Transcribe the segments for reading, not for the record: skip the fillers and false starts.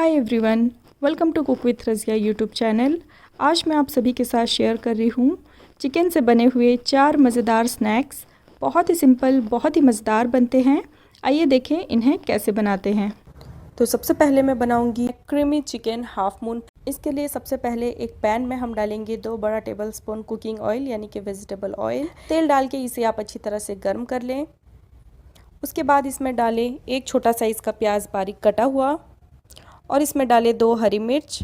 Hi everyone, welcome to cook with Razia YouTube channel. आज मैं आप सभी के साथ शेयर कर रही हूँ चिकन से बने हुए 4 मज़ेदार स्नैक्स। बहुत ही सिंपल, बहुत ही मज़ेदार बनते हैं। आइए देखें इन्हें कैसे बनाते हैं। तो सबसे पहले मैं बनाऊंगी क्रीमी चिकन हाफ मून। इसके लिए सबसे पहले एक पैन में हम डालेंगे 2 बड़ा टेबलस्पून कुकिंग ऑयल यानी कि वेजिटेबल ऑयल। तेल डाल के इसे आप अच्छी तरह से गर्म कर लें। उसके बाद इसमें डालें एक छोटा साइज़ का प्याज बारीक कटा हुआ और इसमें डालें 2 हरी मिर्च।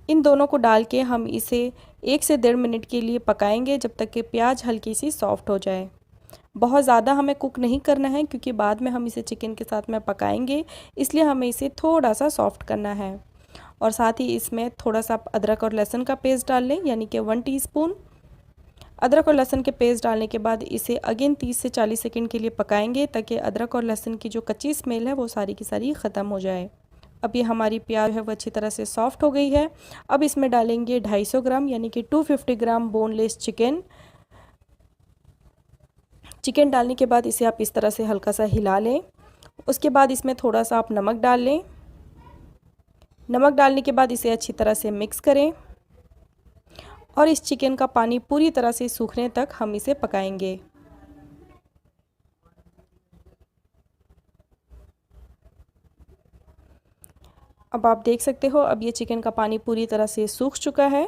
इन दोनों को डाल के हम इसे 1 से 1.5 मिनट के लिए पकाएंगे जब तक कि प्याज हल्की सी सॉफ्ट हो जाए। बहुत ज़्यादा हमें कुक नहीं करना है क्योंकि बाद में हम इसे चिकन के साथ में पकाएंगे, इसलिए हमें इसे थोड़ा सा सॉफ्ट करना है। और साथ ही इसमें थोड़ा सा अदरक और लहसुन का पेस्ट डाल लें यानी कि 1 टीस्पून। अदरक और लहसुन के पेस्ट डालने के बाद इसे अगेन 30 से 40 सेकंड के लिए पकाएंगे ताकि अदरक और लहसुन की जो कच्ची स्मेल है वो सारी की सारी ख़त्म हो जाए। अब ये हमारी प्याज है वो अच्छी तरह से सॉफ्ट हो गई है। अब इसमें डालेंगे 250 ग्राम यानी कि 250 ग्राम बोनलेस चिकन। चिकन डालने के बाद इसे आप इस तरह से हल्का सा हिला लें। उसके बाद इसमें थोड़ा सा आप नमक डाल लें। नमक डालने के बाद इसे अच्छी तरह से मिक्स करें और इस चिकन का पानी पूरी तरह से सूखने तक हम इसे पकाएंगे। अब आप देख सकते हो अब ये चिकन का पानी पूरी तरह से सूख चुका है।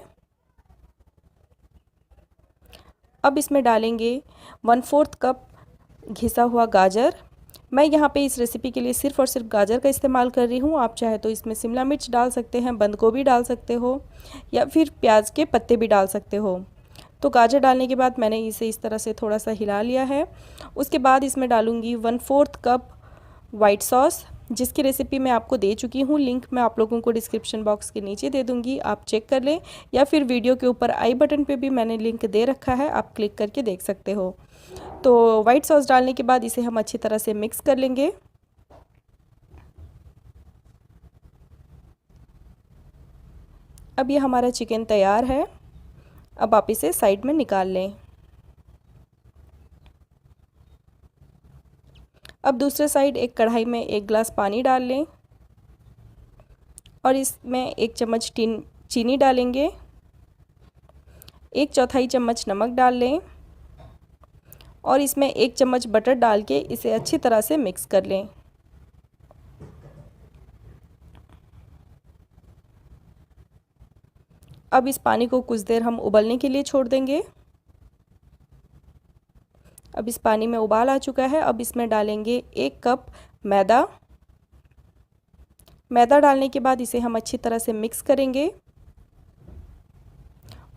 अब इसमें डालेंगे 1/4 कप घिसा हुआ गाजर। मैं यहाँ पे इस रेसिपी के लिए सिर्फ़ और सिर्फ गाजर का इस्तेमाल कर रही हूँ। आप चाहे तो इसमें शिमला मिर्च डाल सकते हैं, बंद गोभी डाल सकते हो या फिर प्याज के पत्ते भी डाल सकते हो। तो गाजर डालने के बाद मैंने इसे इस तरह से थोड़ा सा हिला लिया है। उसके बाद इसमें डालूँगी 1/4 कप वाइट सॉस, जिसकी रेसिपी मैं आपको दे चुकी हूँ। लिंक मैं आप लोगों को डिस्क्रिप्शन बॉक्स के नीचे दे दूँगी, आप चेक कर लें या फिर वीडियो के ऊपर आई बटन पे भी मैंने लिंक दे रखा है, आप क्लिक करके देख सकते हो। तो वाइट सॉस डालने के बाद इसे हम अच्छी तरह से मिक्स कर लेंगे। अब ये हमारा चिकन तैयार है। अब आप इसे साइड में निकाल लें। अब दूसरे साइड एक कढ़ाई में 1 गिलास पानी डाल लें और इसमें 1 चम्मच चीनी डालेंगे। 1/4 चम्मच नमक डाल लें और इसमें 1 चम्मच बटर डाल के इसे अच्छी तरह से मिक्स कर लें। अब इस पानी को कुछ देर हम उबलने के लिए छोड़ देंगे। अब इस पानी में उबाल आ चुका है। अब इसमें डालेंगे 1 कप मैदा। मैदा डालने के बाद इसे हम अच्छी तरह से मिक्स करेंगे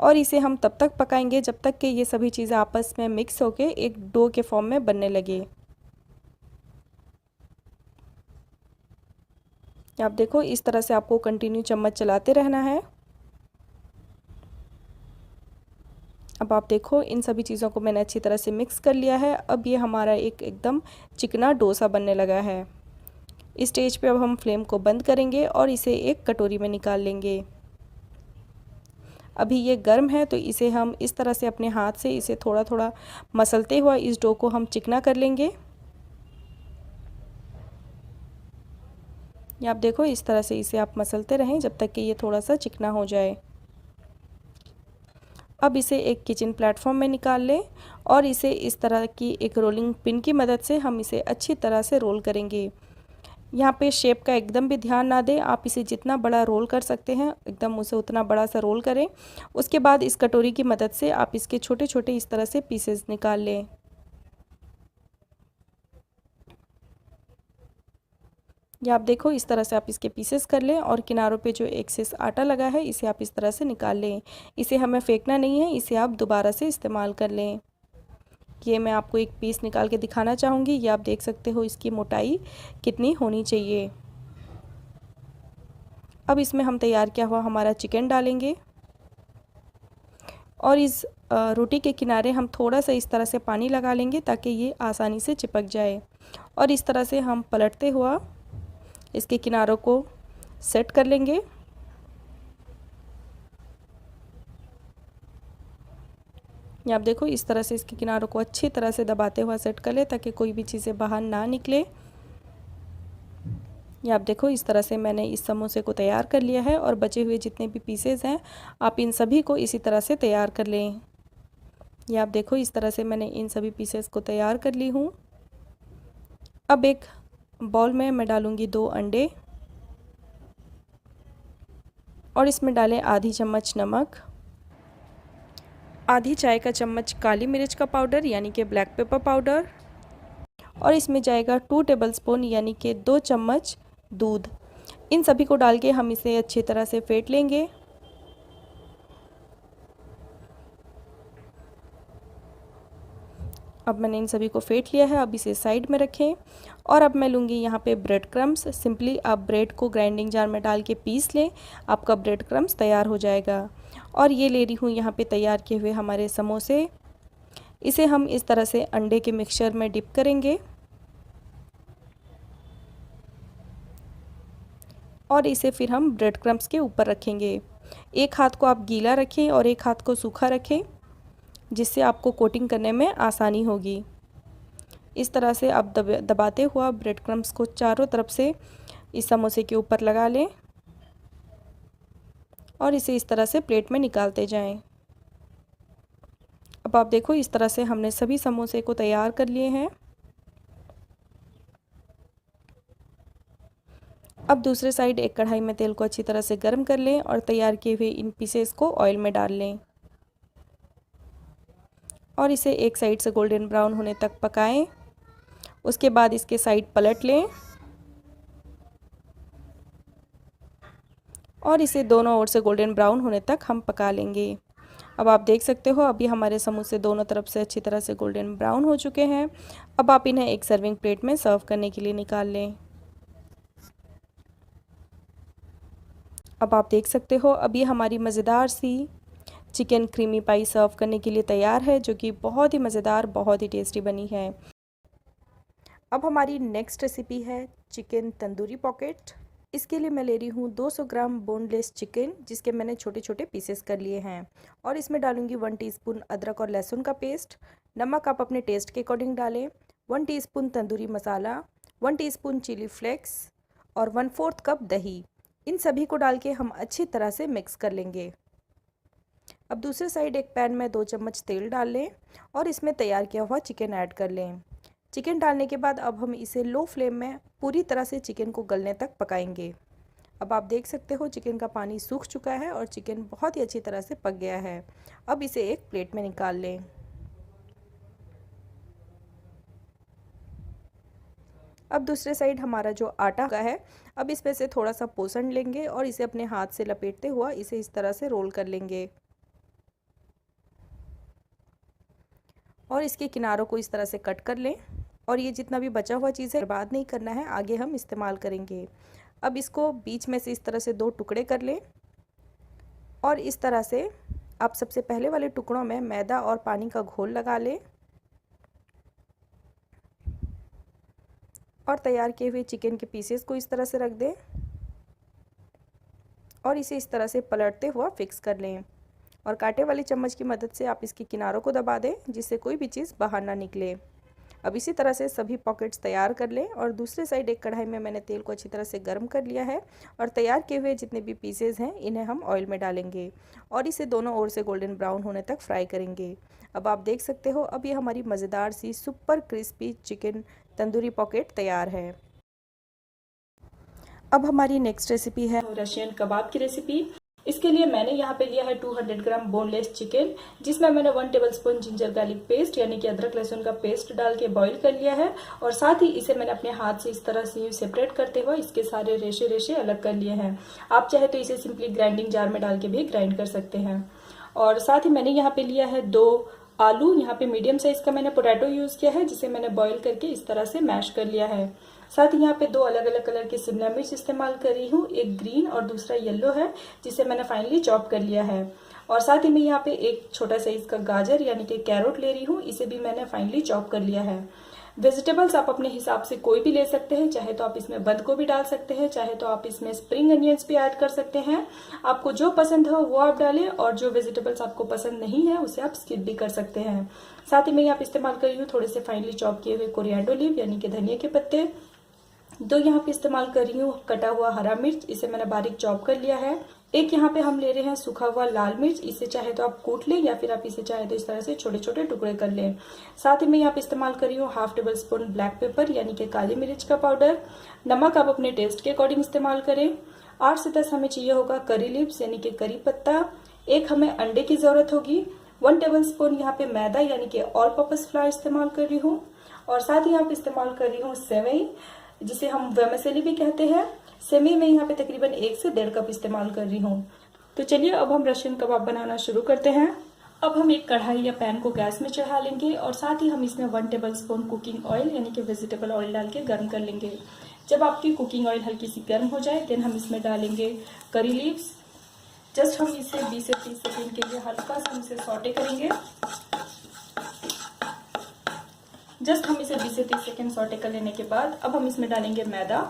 और इसे हम तब तक पकाएंगे जब तक कि ये सभी चीज़ें आपस में मिक्स होके एक डो के फॉर्म में बनने लगे। आप देखो इस तरह से आपको कंटिन्यू चम्मच चलाते रहना है। अब आप देखो इन सभी चीज़ों को मैंने अच्छी तरह से मिक्स कर लिया है। अब ये हमारा एकदम चिकना डोसा बनने लगा है। इस स्टेज पे अब हम फ्लेम को बंद करेंगे और इसे एक कटोरी में निकाल लेंगे। अभी ये गर्म है तो इसे हम इस तरह से अपने हाथ से इसे थोड़ा थोड़ा मसलते हुआ इस डो को हम चिकना कर लेंगे। आप देखो इस तरह से इसे आप मसलते रहें जब तक कि ये थोड़ा सा चिकना हो जाए। अब इसे एक किचन प्लेटफॉर्म में निकाल लें और इसे इस तरह की एक रोलिंग पिन की मदद से हम इसे अच्छी तरह से रोल करेंगे। यहाँ पे शेप का एकदम भी ध्यान ना दें, आप इसे जितना बड़ा रोल कर सकते हैं एकदम उसे उतना बड़ा सा रोल करें। उसके बाद इस कटोरी की मदद से आप इसके छोटे छोटे इस तरह से पीसेस निकाल लें। या आप देखो इस तरह से आप इसके पीसेस कर लें और किनारों पे जो एक्सेस आटा लगा है इसे आप इस तरह से निकाल लें। इसे हमें फेंकना नहीं है, इसे आप दोबारा से इस्तेमाल कर लें। ये मैं आपको एक पीस निकाल के दिखाना चाहूँगी। ये आप देख सकते हो इसकी मोटाई कितनी होनी चाहिए। अब इसमें हम तैयार किया हुआ हमारा चिकन डालेंगे और इस रोटी के किनारे हम थोड़ा सा इस तरह से पानी लगा लेंगे ताकि ये आसानी से चिपक जाए। और इस तरह से हम पलटते हुआ इसके किनारों को सेट कर लेंगे। ये आप देखो इस तरह से इसके किनारों को अच्छी तरह से दबाते हुआ सेट कर ले ताकि कोई भी चीज़ें बाहर ना निकले। ये आप देखो इस तरह से मैंने इस समोसे को तैयार कर लिया है और बचे हुए जितने भी पीसेस हैं आप इन सभी को इसी तरह से तैयार कर लें। ये आप देखो इस तरह से मैंने इन सभी पीसेस को तैयार कर ली हूँ। अब एक बाउल में मैं डालूँगी 2 अंडे और इसमें डालें आधी चम्मच नमक, आधी चाय का चम्मच काली मिर्च का पाउडर यानी कि ब्लैक पेपर पाउडर, और इसमें जाएगा 2 टेबलस्पून यानी कि 2 चम्मच दूध। इन सभी को डाल के हम इसे अच्छी तरह से फेंट लेंगे। अब मैंने इन सभी को फेंट लिया है, अब इसे साइड में रखें। और अब मैं लूँगी यहाँ पे ब्रेड क्रम्स। सिंपली आप ब्रेड को ग्राइंडिंग जार में डाल के पीस लें, आपका ब्रेड क्रम्स तैयार हो जाएगा। और ये ले रही हूँ यहाँ पे तैयार किए हुए हमारे समोसे। इसे हम इस तरह से अंडे के मिक्सचर में डिप करेंगे और इसे फिर हम ब्रेड क्रम्स के ऊपर रखेंगे। एक हाथ को आप गीला रखें और एक हाथ को सूखा रखें, जिससे आपको कोटिंग करने में आसानी होगी। इस तरह से आप दबाते हुआ ब्रेड क्रम्स को चारों तरफ से इस समोसे के ऊपर लगा लें और इसे इस तरह से प्लेट में निकालते जाएं। अब आप देखो इस तरह से हमने सभी समोसे को तैयार कर लिए हैं। अब दूसरे साइड एक कढ़ाई में तेल को अच्छी तरह से गर्म कर लें और तैयार किए हुए इन पीसेस को ऑयल में डाल लें और इसे एक साइड से गोल्डन ब्राउन होने तक पकाएं। उसके बाद इसके साइड पलट लें और इसे दोनों ओर से गोल्डन ब्राउन होने तक हम पका लेंगे। अब आप देख सकते हो अभी हमारे समोसे दोनों तरफ से अच्छी तरह से गोल्डन ब्राउन हो चुके हैं। अब आप इन्हें एक सर्विंग प्लेट में सर्व करने के लिए निकाल लें। अब आप देख सकते हो अभी हमारी मज़ेदार सी चिकन क्रीमी पाई सर्व करने के लिए तैयार है, जो कि बहुत ही मज़ेदार, बहुत ही टेस्टी बनी है। अब हमारी नेक्स्ट रेसिपी है चिकन तंदूरी पॉकेट। इसके लिए मैं ले रही हूँ 200 ग्राम बोनलेस चिकन, जिसके मैंने छोटे छोटे पीसेस कर लिए हैं। और इसमें डालूंगी 1 टीस्पून अदरक और लहसुन का पेस्ट। नमक आप अपने टेस्ट के अकॉर्डिंग डालें। 1 teaspoon tandoori masala, 1 teaspoon chilli flakes और 1/4 कप दही। इन सभी को डाल के हम अच्छी तरह से मिक्स कर लेंगे। अब दूसरे साइड एक पैन में 2 चम्मच तेल डाल लें और इसमें तैयार किया हुआ चिकन ऐड कर लें। चिकन डालने के बाद अब हम इसे लो फ्लेम में पूरी तरह से चिकन को गलने तक पकाएंगे। अब आप देख सकते हो चिकन का पानी सूख चुका है और चिकन बहुत ही अच्छी तरह से पक गया है। अब इसे एक प्लेट में निकाल लें। अब दूसरे साइड हमारा जो आटा का है, अब इसमें से थोड़ा सा पोषण लेंगे और इसे अपने हाथ से लपेटते हुआ इसे इस तरह से रोल कर लेंगे और इसके किनारों को इस तरह से कट कर लें। और ये जितना भी बचा हुआ चीज़ है बर्बाद नहीं करना है, आगे हम इस्तेमाल करेंगे। अब इसको बीच में से इस तरह से 2 टुकड़े कर लें और इस तरह से आप सबसे पहले वाले टुकड़ों में मैदा और पानी का घोल लगा लें और तैयार किए हुए चिकन के पीसेस को इस तरह से रख दें और इसे इस तरह से पलटते हुआ फिक्स कर लें। और कांटे वाली चम्मच की मदद से आप इसके किनारों को दबा दें, जिससे कोई भी चीज़ बाहर ना निकले। अब इसी तरह से सभी पॉकेट्स तैयार कर लें और दूसरे साइड एक कढ़ाई में मैंने तेल को अच्छी तरह से गर्म कर लिया है और तैयार किए हुए जितने भी पीसेस हैं इन्हें हम ऑयल में डालेंगे और इसे दोनों ओर से गोल्डन ब्राउन होने तक फ्राई करेंगे। अब आप देख सकते हो अब ये हमारी मज़ेदार सी super crispy chicken tandoori pocket तैयार है। अब हमारी नेक्स्ट रेसिपी है रशियन कबाब की रेसिपी। इसके लिए मैंने यहाँ पे लिया है 200 ग्राम बोनलेस चिकन, जिसमें मैंने 1 टेबलस्पून जिंजर गार्लिक पेस्ट यानी कि अदरक लहसुन का पेस्ट डाल के बॉईल कर लिया है और साथ ही इसे मैंने अपने हाथ से इस तरह से सेपरेट करते हुए इसके सारे रेशे रेशे अलग कर लिए हैं। आप चाहे तो इसे सिंपली ग्राइंडिंग जार में डाल के भी ग्राइंड कर सकते हैं। और साथ ही मैंने यहाँ पे लिया है 2 आलू, यहाँ पे मीडियम साइज का मैंने पोटैटो यूज किया है, जिसे मैंने बॉईल करके इस तरह से मैश कर लिया है। साथ ही यहाँ पे 2 अलग अलग कलर की शिमला मिर्च इस्तेमाल कर रही हूँ, एक ग्रीन और दूसरा येलो है, जिसे मैंने फाइनली चॉप कर लिया है। और साथ ही मैं यहाँ पे एक छोटा साइज का गाजर यानी कि कैरोट ले रही हूँ, इसे भी मैंने फाइनली चॉप कर लिया है। वेजिटेबल्स आप अपने हिसाब से कोई भी ले सकते हैं, चाहे तो आप इसमें बंद गोभी डाल सकते हैं, चाहे तो आप इसमें स्प्रिंग अनियंस भी ऐड कर सकते हैं। आपको जो पसंद हो वो आप डालें और जो वेजिटेबल्स आपको पसंद नहीं है उसे आप स्किप भी कर सकते हैं। साथ ही मैं यहाँ पे इस्तेमाल कर रही हूँ थोड़े से फाइनली चॉप किए हुए कोरिएंडर लीव यानी कि धनिया के पत्ते, 2 यहाँ पे इस्तेमाल कर रही हूँ कटा हुआ हरा मिर्च, इसे मैंने बारीक चॉप कर लिया है। 1 यहाँ पे हम ले रहे हैं सूखा हुआ लाल मिर्च, इसे चाहे तो आप कूट लें या फिर आप इसे चाहे तो इस तरह से छोटे छोटे टुकड़े कर लें। साथ ही मैं यहाँ पे इस्तेमाल कर रही हूँ ½ टेबल स्पून ब्लैक पेपर यानी कि काली मिर्च का पाउडर। नमक आप अपने टेस्ट के अकॉर्डिंग इस्तेमाल करें। 8 से 10 हमें चाहिए होगा करी लीव्स यानी कि करी पत्ता। 1 हमें अंडे की जरूरत होगी। 1 टेबल स्पून यहाँ पे मैदा यानी कि ऑल पर्पस फ्लावर इस्तेमाल कर रही हूँ। और साथ ही यहाँ पे इस्तेमाल कर रही हूँ सेवई, जिसे हम वर्मिसेली भी कहते हैं। सेवई में यहाँ पे तकरीबन 1 से 1.5 कप इस्तेमाल कर रही हूँ। तो चलिए अब हम रशियन कबाब बनाना शुरू करते हैं। अब हम एक कढ़ाई या पैन को गैस में चढ़ा लेंगे और साथ ही हम इसमें 1 टेबल स्पून कुकिंग ऑयल यानी कि वेजिटेबल ऑयल डाल के गर्म कर लेंगे। जब आपकी कुकिंग ऑयल हल्की सी गर्म हो जाए देन हम इसमें डालेंगे करी लीव्स। जस्ट हम इसे 20 से 30 सेकेंड के लिए हल्का सा इसे सॉटे करेंगे। जस्ट हम इसे 20 से 30 सेकेंड सॉटे कर लेने के बाद अब हम इसमें डालेंगे मैदा।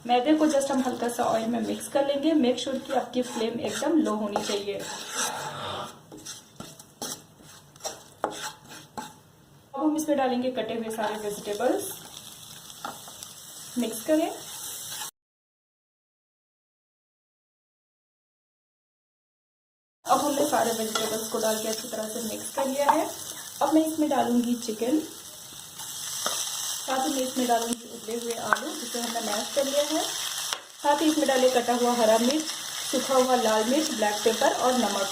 मैदे को जस्ट हम हल्का सा ऑयल में मिक्स कर लेंगे। मेक श्योर कि आपकी फ्लेम एकदम लो होनी चाहिए। अब हम इसमें डालेंगे कटे हुए सारे वेजिटेबल्स, मिक्स करें। अब हमने सारे वेजिटेबल्स को डाल के अच्छी तरह से मिक्स कर लिया है। अब मैं इसमें डालूंगी चिकन, साथ ही मैं इसमें डालूंगी उबले हुए आलू जिसे हमने मैश कर लिया है। साथ ही इसमें डाले कटा हुआ हरा मिर्च, सूखा हुआ लाल मिर्च, ब्लैक पेपर और नमक।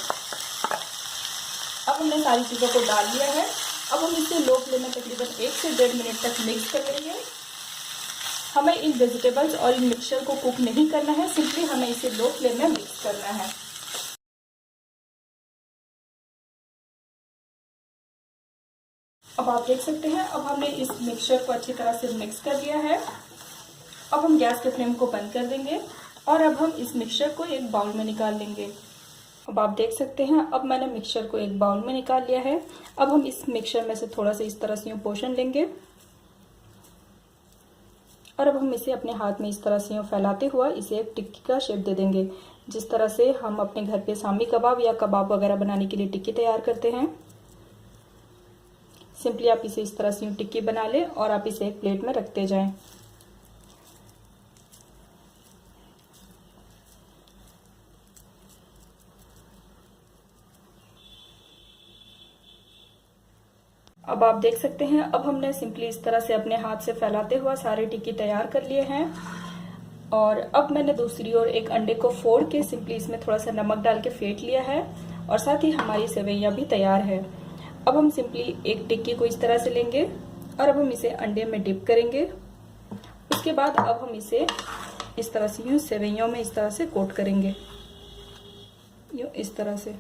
अब हमने सारी चीज़ों को डाल लिया है। अब हम इसे लो फ्लेम में तकरीबन 1 से 1.5 मिनट तक मिक्स कर लेंगे। हमें इन वेजिटेबल्स और इन मिक्सचर को कुक नहीं करना है, सिंपली हमें इसे लो फ्लेम में मिक्स करना है। अब आप देख सकते हैं अब हमने इस मिक्सचर को अच्छी तरह से मिक्स कर लिया है। अब हम गैस के फ्लेम को बंद कर देंगे और अब हम इस मिक्सचर को एक बाउल में निकाल लेंगे। अब आप देख सकते हैं अब मैंने मिक्सचर को एक बाउल में निकाल लिया है। अब हम इस मिक्सचर में से थोड़ा सा इस तरह से पोर्शन लेंगे और अब हम इसे अपने हाथ में इस तरह से फैलाते हुआ इसे एक टिक्की का शेप दे देंगे। जिस तरह से हम अपने घर पे सामी कबाब या कबाब वगैरह बनाने के लिए टिक्की तैयार करते हैं, सिंपली आप इसे इस तरह से टिक्की बना लें और आप इसे एक प्लेट में रखते जाएं। अब आप देख सकते हैं अब हमने सिंपली इस तरह से अपने हाथ से फैलाते हुआ सारे टिक्की तैयार कर लिए हैं। और अब मैंने दूसरी ओर एक अंडे को फोड़ के सिंपली इसमें थोड़ा सा नमक डाल के फेंट लिया है और साथ ही हमारी सेवइयां भी तैयार है। अब हम सिंपली एक टिक्की को इस तरह से लेंगे और अब हम इसे अंडे में डिप करेंगे। उसके बाद अब हम इसे इस तरह से यूं सेवइयों में इस तरह से कोट करेंगे, यूं इस तरह से।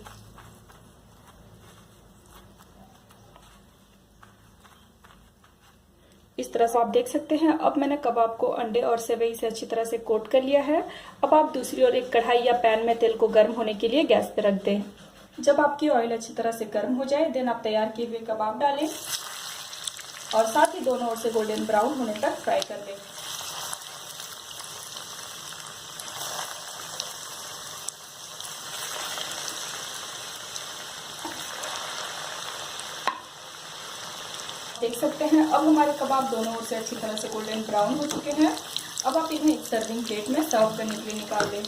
इस तरह से आप देख सकते हैं अब मैंने कबाब को अंडे और सेवई से अच्छी तरह से कोट कर लिया है। अब आप दूसरी ओर एक कढ़ाई या पैन में तेल को गर्म होने के लिए गैस पे रख दें। जब आपकी ऑयल अच्छी तरह से गर्म हो जाए देन आप तैयार किए हुए कबाब डालें और साथ ही दोनों ओर से गोल्डन ब्राउन होने तक फ्राई कर लें। देख सकते हैं अब हमारे कबाब दोनों ओर से अच्छी तरह से गोल्डन ब्राउन हो चुके हैं। अब आप इन्हें एक सर्विंग प्लेट में सर्व करने के लिए निकाल लें।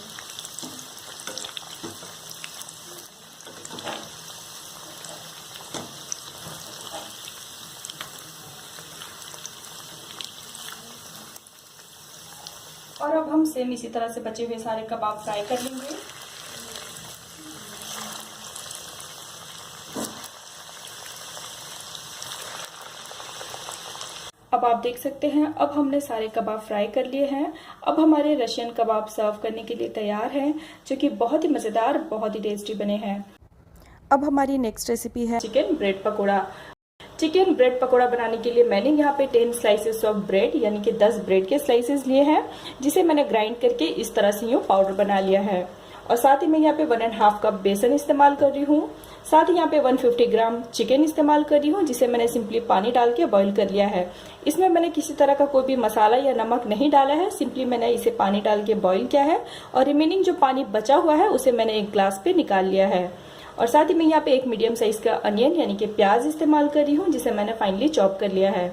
और अब हम सेम इसी तरह से बचे हुए सारे कबाब फ्राई कर लेंगे। अब आप देख सकते हैं अब हमने सारे कबाब फ्राई कर लिए हैं। अब हमारे रशियन कबाब सर्व करने के लिए तैयार हैं, जो कि बहुत ही मज़ेदार, बहुत ही टेस्टी बने हैं। अब हमारी नेक्स्ट रेसिपी है chicken bread pakora. Chicken bread pakora बनाने के लिए मैंने यहाँ पे 10 स्लाइसेस ऑफ ब्रेड यानी कि 10 ब्रेड के स्लाइसेस लिए हैं, जिसे मैंने ग्राइंड करके इस तरह से यूँ पाउडर बना लिया है। और साथ ही मैं यहाँ पे 1.5 कप बेसन इस्तेमाल कर रही हूँ। साथ ही यहाँ पे 150 ग्राम चिकन इस्तेमाल कर रही हूँ, जिसे मैंने सिंपली पानी डाल के बॉईल कर लिया है। इसमें मैंने किसी तरह का कोई भी मसाला या नमक नहीं डाला है, सिंपली मैंने इसे पानी डाल के बॉईल किया है और रिमेनिंग जो पानी बचा हुआ है उसे मैंने एक ग्लास पे निकाल लिया है। और साथ ही मैं यहाँ पे एक मीडियम साइज का अनियन यानी कि प्याज इस्तेमाल कर रही हूँ, जिसे मैंने फाइनली चॉप कर लिया है।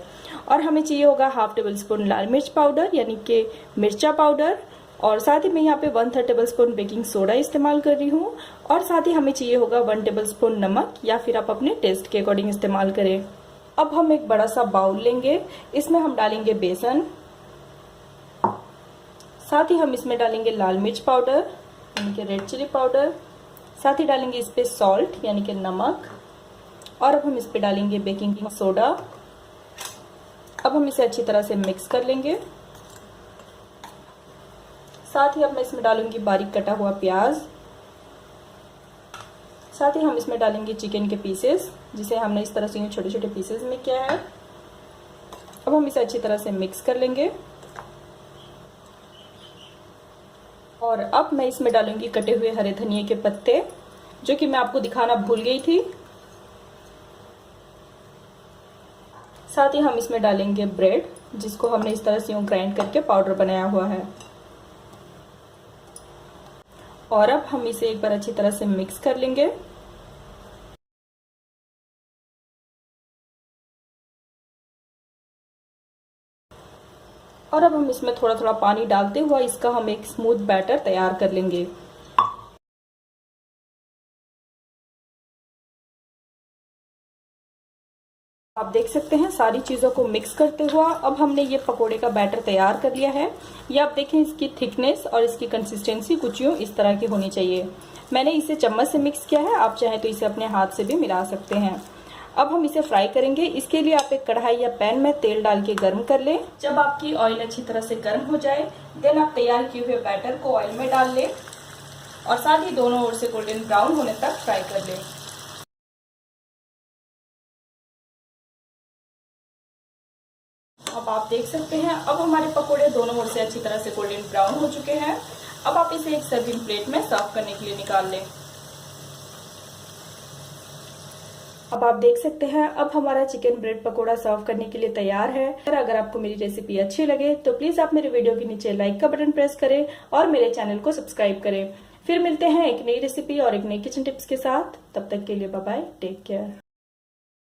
और हमें चाहिए होगा हाफ टेबल स्पून लाल मिर्च पाउडर यानी कि मिर्चा पाउडर, और साथ ही मैं यहाँ पे 1/3 टेबल स्पून बेकिंग सोडा इस्तेमाल कर रही हूँ, और साथ ही हमें चाहिए होगा 1 टेबल स्पून नमक, या फिर आप अपने टेस्ट के अकॉर्डिंग इस्तेमाल करें। अब हम एक बड़ा सा बाउल लेंगे, इसमें हम डालेंगे बेसन, साथ ही हम इसमें डालेंगे लाल मिर्च पाउडर यानी कि रेड चिली पाउडर, साथ ही डालेंगे इस पे सॉल्ट यानी कि नमक, और अब हम इस पे डालेंगे बेकिंग सोडा। अब हम इसे अच्छी तरह से मिक्स कर लेंगे। साथ ही अब मैं इसमें डालूंगी बारीक कटा हुआ प्याज, साथ ही हम इसमें डालेंगे चिकन के पीसेस, जिसे हमने इस तरह से छोटे छोटे पीसेस में किया है। अब हम इसे अच्छी तरह से मिक्स कर लेंगे, और अब मैं इसमें डालूंगी कटे हुए हरे धनिए के पत्ते, जो कि मैं आपको दिखाना भूल गई थी। साथ ही हम इसमें डालेंगे ब्रेड, जिसको हमने इस तरह से यूं ग्राइंड करके पाउडर बनाया हुआ है, और अब हम इसे एक बार अच्छी तरह से मिक्स कर लेंगे। और अब हम इसमें थोड़ा थोड़ा पानी डालते हुए इसका हम एक स्मूथ बैटर तैयार कर लेंगे। आप देख सकते हैं सारी चीज़ों को मिक्स करते हुआ अब हमने ये पकोड़े का बैटर तैयार कर लिया है। ये आप देखें, इसकी थिकनेस और इसकी कंसिस्टेंसी कुछ यूँ इस तरह की होनी चाहिए। मैंने इसे चम्मच से मिक्स किया है, आप चाहें तो इसे अपने हाथ से भी मिला सकते हैं। अब हम इसे फ्राई करेंगे। इसके लिए आप एक कढ़ाई या पैन में तेल डाल के गर्म कर लें। जब आपकी ऑयल अच्छी तरह से गर्म हो जाए, देन आप तैयार किए हुए बैटर को ऑयल में डाल लें, और साथ ही दोनों ओर से गोल्डन ब्राउन होने तक फ्राई कर लें। अब आप देख सकते हैं, अब हमारे पकोड़े दोनों ओर से अच्छी तरह से गोल्डन ब्राउन हो चुके हैं। अब आप इसे एक सर्विंग प्लेट में सर्व करने के लिए निकाल लें। अब आप देख सकते हैं, अब हमारा चिकन ब्रेड पकोड़ा सर्व करने के लिए तैयार है। अगर आपको मेरी रेसिपी अच्छी लगे तो प्लीज आप मेरे वीडियो के नीचे लाइक का बटन प्रेस करें और मेरे चैनल को सब्सक्राइब करें। फिर मिलते हैं एक नई रेसिपी और एक नई किचन टिप्स के साथ। तब तक के लिए बाय बाय, टेक केयर।